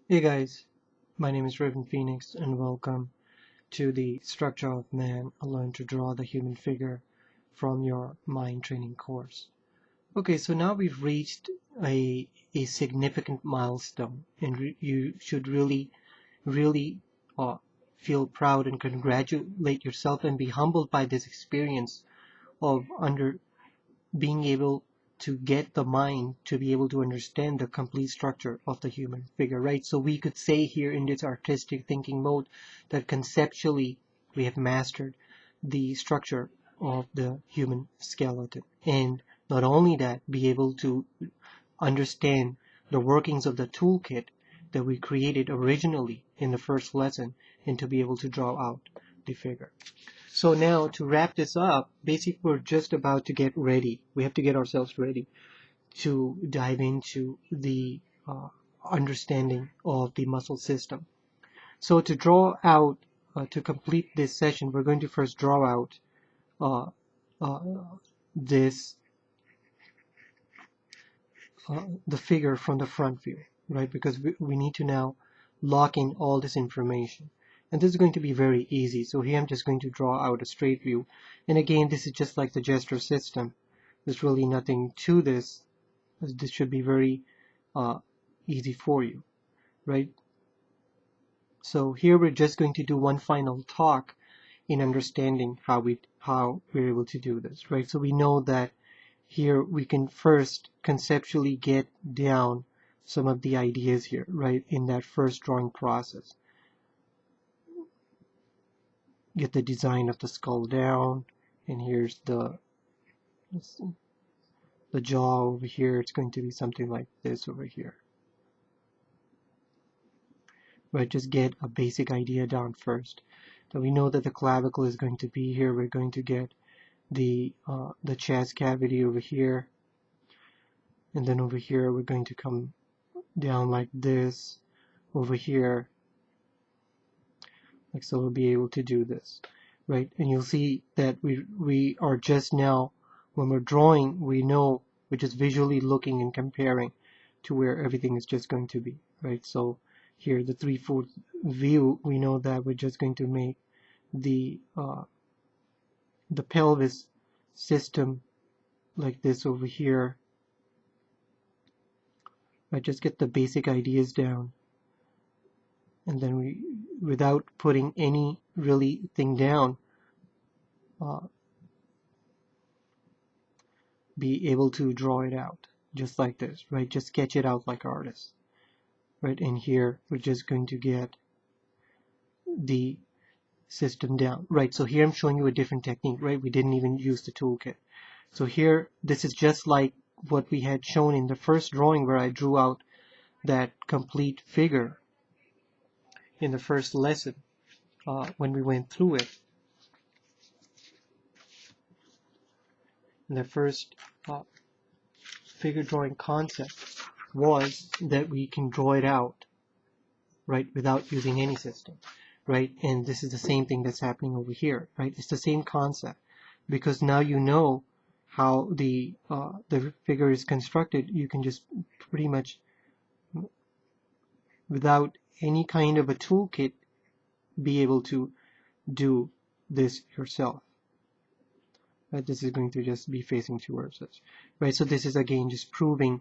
Hey guys, my name is Raven Phoenix and welcome to the Structure of Man, Learn to Draw the Human Figure from your Mind Training course. Okay, so now we've reached a significant milestone and you should really uh, feel proud and congratulate yourself and be humbled by this experience of being able to get the mind to be able to understand the complete structure of the human figure, right? So we could say here in this artistic thinking mode that conceptually we have mastered the structure of the human skeleton. And not only that, be able to understand the workings of the toolkit that we created originally in the first lesson and to be able to draw out the figure. So now to wrap this up, basically we're just about to get ready. We have to get ourselves ready to dive into the understanding of the muscle system. So to draw out, to complete this session, we're going to first draw out uh, uh, this, the figure from the front view, right? Because we need to now lock in all this information. And this is going to be very easy. So here I'm just going to draw out a straight view. And again, this is just like the gesture system. There's really nothing to this. This should be very easy for you, right? So here we're just going to do one final talk in understanding how we're able to do this, right? So we know that here we can first conceptually get down some of the ideas here, right, in that first drawing process. Get the design of the skull down, and here's the jaw over here. It's going to be something like this over here, right? Just get a basic idea down first. So we know that the clavicle is going to be here. We're going to get the chest cavity over here, and then over here we're going to come down like this over here, like so. We'll be able to do this, right? And you'll see that we are just now, when we're drawing, we know we're just visually looking and comparing to where everything is just going to be, right? So here, the 3/4 view, we know that we're just going to make the pelvis system like this over here. I just get the basic ideas down, and then we, without putting any really thing down, be able to draw it out just like this, right? Just sketch it out like artists, right? And here we're just going to get the system down, right? So here I'm showing you a different technique, right? We didn't even use the toolkit. So here, this is just like what we had shown in the first drawing where I drew out that complete figure in the first lesson when we went through it. And the first figure drawing concept was that we can draw it out, right, without using any system, right? And this is the same thing that's happening over here, right? It's the same concept, because now you know how the figure is constructed. You can just pretty much, without any kind of a toolkit, be able to do this yourself. Right? This is going to just be facing towards us, right? So this is again just proving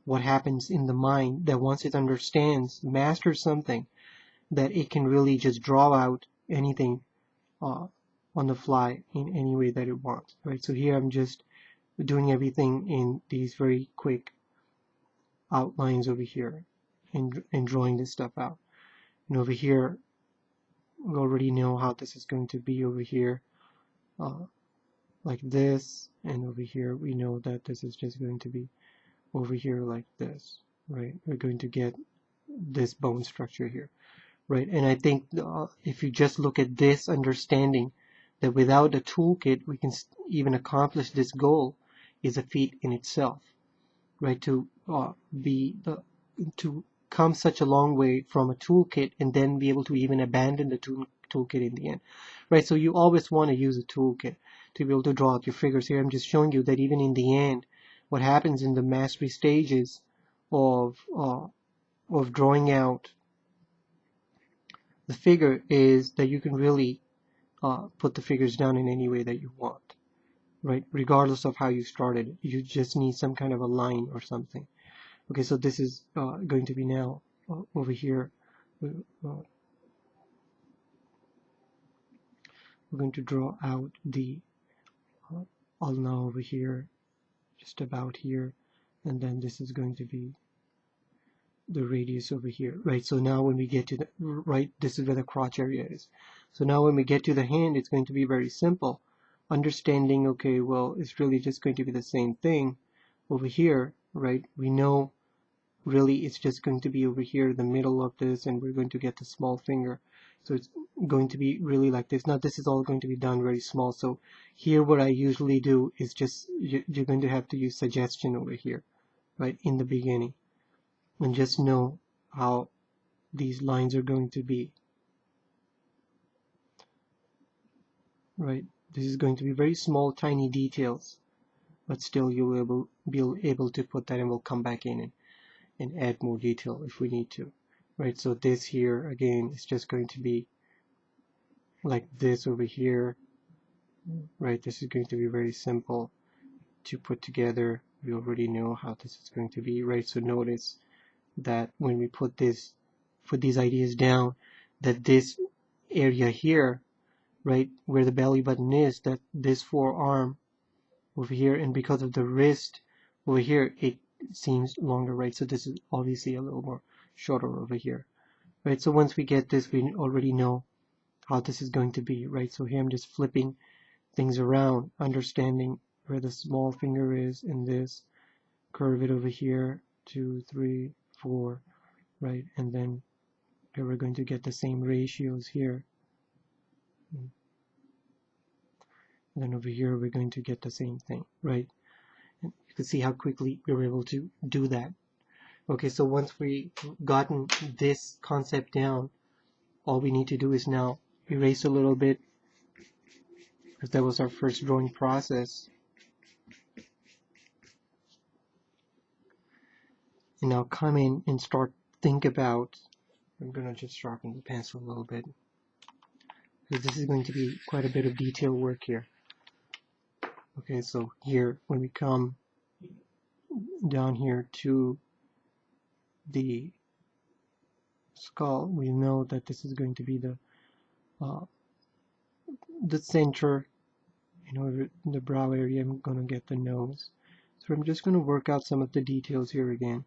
what happens in the mind, that once it understands, masters something, that it can really just draw out anything on the fly in any way that it wants, right? So here I'm just doing everything in these very quick outlines over here and drawing this stuff out. And over here, we already know how this is going to be over here, like this, and over here we know that this is just going to be over here like this, right? We're going to get this bone structure here, right? And I think if you just look at this understanding that without a toolkit we can even accomplish this goal, is a feat in itself, right? To come such a long way from a toolkit and then be able to even abandon the toolkit in the end, right? So you always want to use a toolkit to be able to draw out your figures. Here I'm just showing you that even in the end, what happens in the mastery stages of drawing out the figure is that you can really put the figures down in any way that you want, right? Regardless of how you started, you just need some kind of a line or something. Okay, so this is going to be now over here. We're going to draw out the ulna over here, just about here, and then this is going to be the radius over here, right? So now when we get to the right, this is where the crotch area is. So now when we get to the hand, it's going to be very simple. Understanding, okay, well, it's really just going to be the same thing over here, right? We know really it's just going to be over here, the middle of this, and we're going to get the small finger. So it's going to be really like this. Now this is all going to be done very small. So here what I usually do is just, you're going to have to use suggestion over here, right, in the beginning. And just know how these lines are going to be, right? This is going to be very small, tiny details, but still you'll be able to put that, and we'll come back in and add more detail if we need to, right? So this here, again, is just going to be like this over here, right? This is going to be very simple to put together. We already know how this is going to be, right? So notice that when we put these ideas down, that this area here, right, where the belly button is, that this forearm over here, and because of the wrist over here, it seems longer, right? So this is obviously a little more shorter over here, right? So once we get this, we already know how this is going to be, right? So here I'm just flipping things around, understanding where the small finger is in this, curve it over here, 2, 3, 4, right? And then here we're going to get the same ratios here. And then over here we're going to get the same thing, right? And you can see how quickly we were able to do that. Okay, so once we gotten this concept down, all we need to do is now erase a little bit, because that was our first drawing process. And now come in and start think about, I'm gonna just sharpen the pencil a little bit, because this is going to be quite a bit of detail work here. Okay, so here, when we come down here to the skull, we know that this is going to be the center, the brow area. I'm going to get the nose. So I'm just going to work out some of the details here again.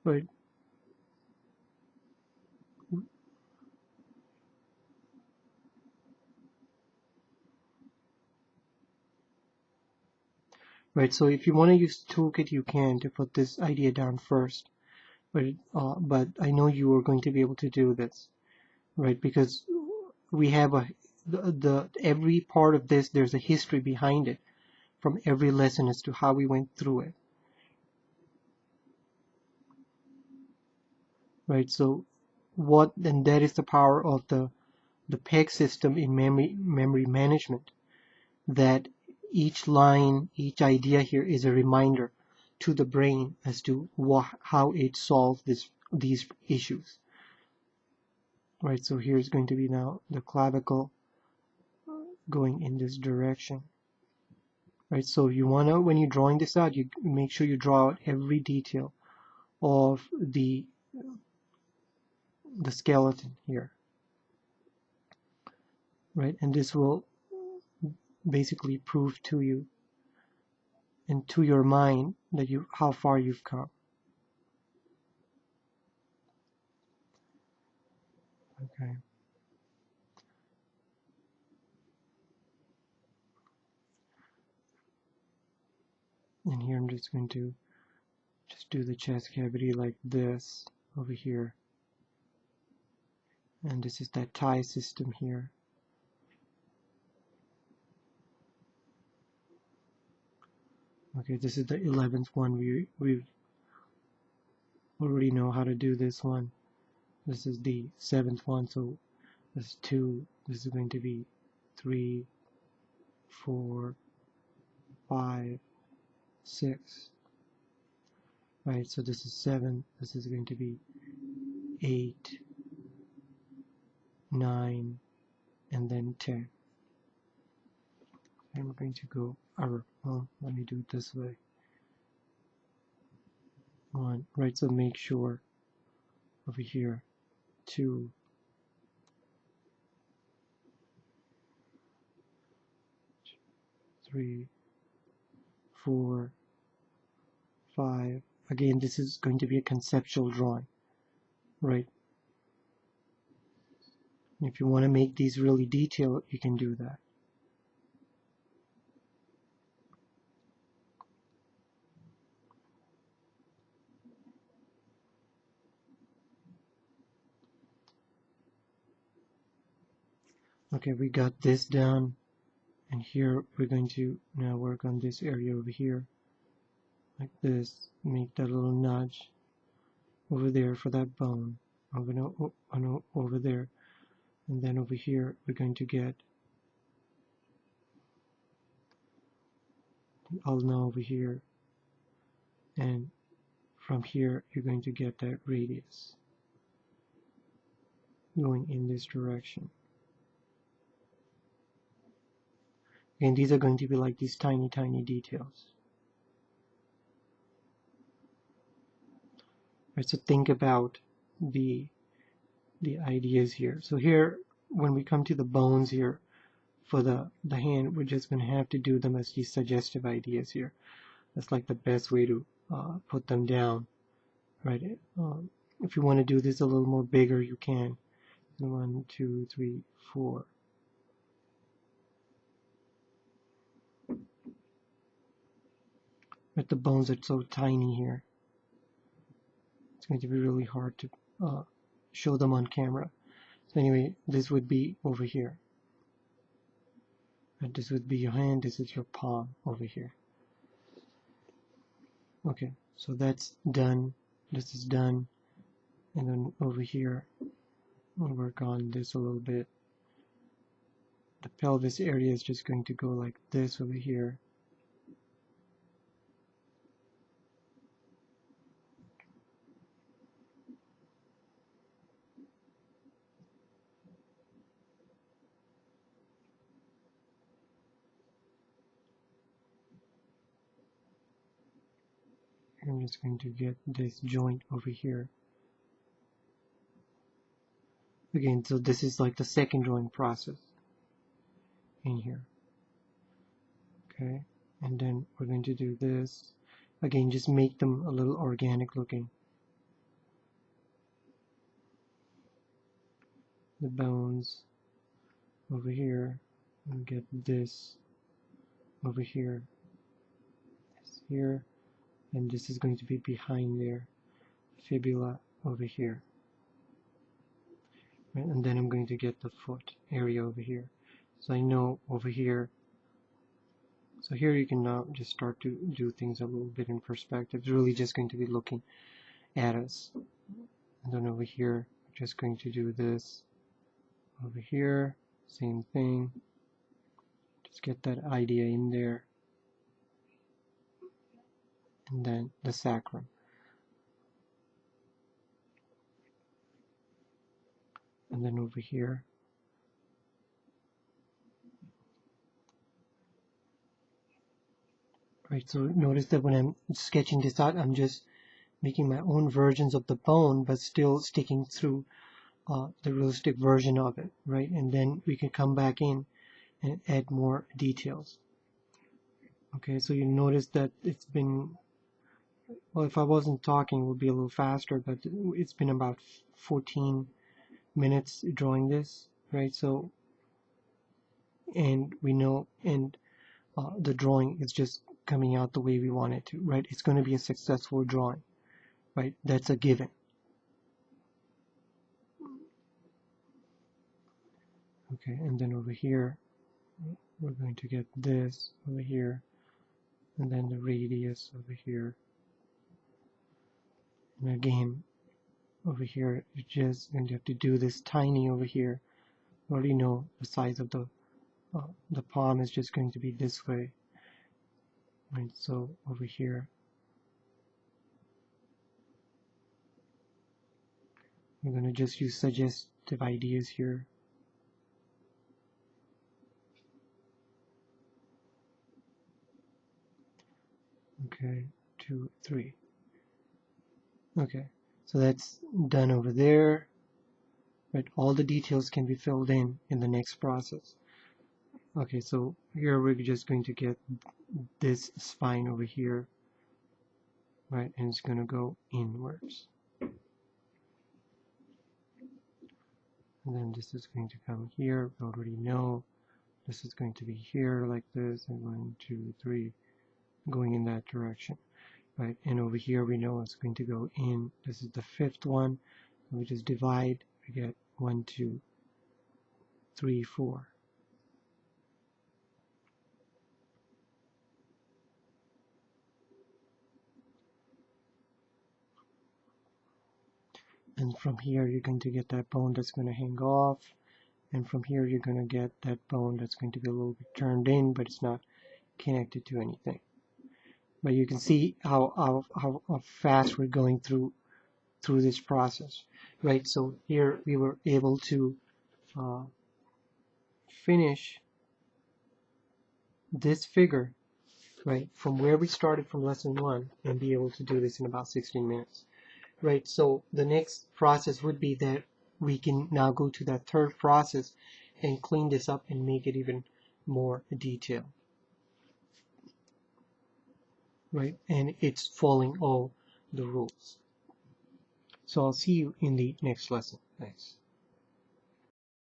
But right, so if you want to use Toolkit, you can, to put this idea down first. But I know you are going to be able to do this, right? Because we have every part of this, there's a history behind it from every lesson as to how we went through it, right? So and that is the power of the PEG system in memory management, that each line, each idea here is a reminder to the brain as to how it solves these issues, right? So here's going to be now the clavicle going in this direction, right? So you want to, when you're drawing this out, you make sure you draw out every detail of the skeleton here, right? And this will basically prove to you and to your mind that how far you've come. Okay. And here I'm just going to do the chest cavity like this over here. And this is that tie system here. Okay, this is the 11th one. We already know how to do this one. This is the 7th one, so this is 2. This is going to be 3, 4, 5, 6. Right, so this is 7. This is going to be 8, 9, and then 10. I'm going to go, well, let me do it this way. 1, right, so make sure over here, 2, 3, 4, 5. Again, this is going to be a conceptual drawing, right? If you want to make these really detailed, you can do that. Okay, we got this done, and here we're going to now work on this area over here, like this. Make that little nudge over there for that bone, over there, and then over here we're going to get the ulna over here, and from here you're going to get that radius going in this direction. And these are going to be like these tiny details. Right, so think about the ideas here. So here, when we come to the bones here for the hand, we're just going to have to do them as these suggestive ideas here. That's like the best way to put them down, right? If you want to do this a little more bigger, you can. 1, 2, 3, 4. But the bones are so tiny here, it's going to be really hard to show them on camera. So anyway, this would be over here. And this would be your hand, this is your palm over here. Okay, so that's done. This is done. And then over here, we'll work on this a little bit. The pelvis area is just going to go like this over here. I'm just going to get this joint over here. Again, so this is like the second drawing process in here. Okay, and then we're going to do this. Again, just make them a little organic looking. The bones over here, and get this over here, this here, and this is going to be behind there. Fibula over here. Right, and then I'm going to get the foot area over here. So I know over here, so here you can now just start to do things a little bit in perspective. It's really just going to be looking at us. And then over here, we're just going to do this. Over here, same thing. Just get that idea in there. And then the sacrum. And then over here, right, so notice that when I'm sketching this out, I'm just making my own versions of the bone, but still sticking through the realistic version of it, right? And then we can come back in and add more details. Okay, so you notice that it's been, well, if I wasn't talking, it would be a little faster, but it's been about 14 minutes drawing this, right? So, and we know, and the drawing is just coming out the way we want it to, right? It's going to be a successful drawing, right? That's a given. Okay, and then over here, we're going to get this over here, and then the radius over here. And again, over here, you're just going to have to do this tiny over here. You already know the size of the palm is just going to be this way. Right, so over here, we're going to just use suggestive ideas here. Okay, 2, 3. Okay, so that's done over there. Right, all the details can be filled in the next process. Okay, so here we're just going to get this spine over here, right, and it's going to go inwards. And then this is going to come here. We already know this is going to be here like this, and 1, 2, 3, going in that direction, right? And over here we know it's going to go in. This is the fifth one. We just divide. We get 1, 2, 3, 4. And from here you're going to get that bone that's going to hang off. And from here you're going to get that bone that's going to be a little bit turned in, but it's not connected to anything. But you can see how fast we're going through this process, right? So here we were able to finish this figure, right, from where we started from lesson 1, and be able to do this in about 16 minutes, right? So the next process would be that we can now go to that third process and clean this up and make it even more detailed, right? And it's following all the rules. So I'll see you in the next lesson. Thanks.